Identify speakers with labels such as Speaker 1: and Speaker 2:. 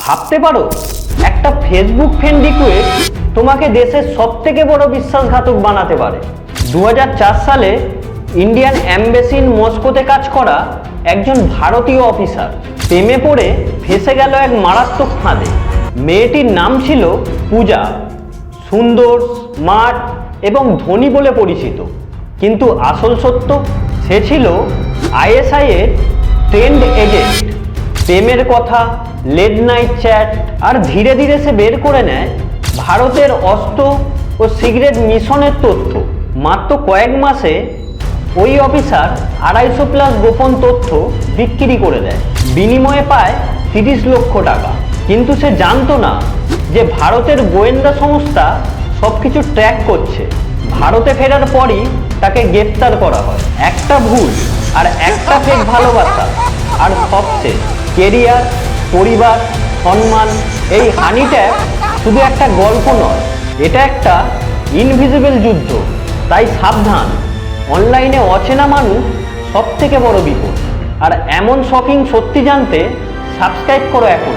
Speaker 1: ভাবতে পারো একটা ফেসবুক ফ্রেন্ড রিকোয়েস্ট তোমাকে দেশের সবথেকে বড় বিশ্বাসঘাতক বানাতে পারে। 2004 সালে ইন্ডিয়ান অ্যাম্বাসি মস্কোতে কাজ করা একজন ভারতীয় অফিসার প্রেমে পড়ে ফেঁসে গেল এক মারাত্মক ফাঁদে। মেয়েটির নাম ছিল পূজা। সুন্দর, স্মার্ট এবং ধনী বলে পরিচিত, কিন্তু আসল সত্য সে ছিল আইএসআই এর ট্রেন্ড এজেন্ট। প্রেমের কথা, লেট নাইট চ্যাট আর ধীরে ধীরে সে বের করে নেয় ভারতের অস্ত্র ও সিগারেট মিশনের তথ্য। মাত্র কয়েক মাসে ওই অফিসার 250+ গোপন তথ্য বিক্রি করে দেয়, বিনিময়ে পায় 30 লক্ষ টাকা। কিন্তু সে জানতো না যে ভারতের গোয়েন্দা সংস্থা সবকিছু ট্র্যাক করছে। ভারতে ফেরার পরই তাকে গ্রেফতার করা হয়। একটা ভুল আর একটা ফেক ভালোবাসা আর সবচেয়ে কেরিয়ার, পরিবার, সম্মান। এই হানি ট্র্যাপ শুধু একটা গল্প নয়, এটা একটা ইনভিজিবল যুদ্ধ। তাই সাবধান, অনলাইনে অচেনা মানুষ সবথেকে বড় বিপদ। আর এমন শকিং সত্যি জানতে সাবস্ক্রাইব করো এখন।